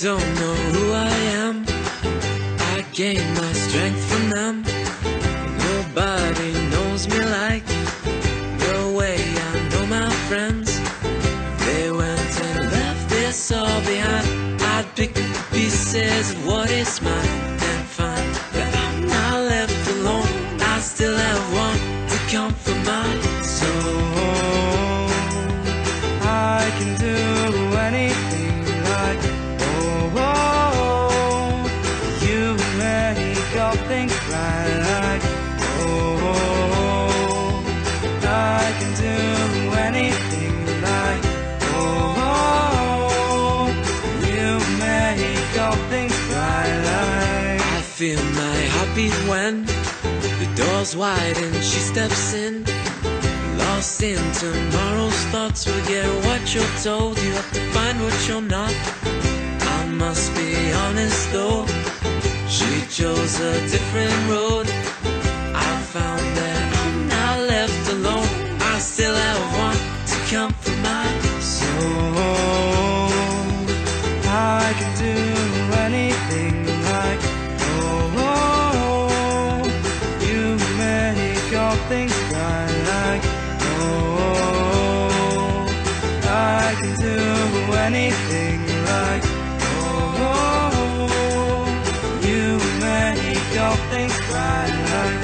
don't know who I am. I gain my strength from them. Nobody knows me like the way I know my friends. They went and left this all behind. I'd pick up the pieces of what is mine and find that I'm not left alone. I still have one to comfort my soul. I can do anything like, oh, oh, you make all things right like, oh, oh, I can do anything like, oh, oh, you make all things right like. I feel my heartbeat when the door's wide and she steps in. Lost in tomorrow's thoughts, forget what you're told. You have to find what you're not. I must be honest though, she chose a different road. I found that I'm not left alone. I still have one to comfort my soul. I can do anything like, oh, oh, you make all things right like, oh, I can do anything like, oh, you make all things right like.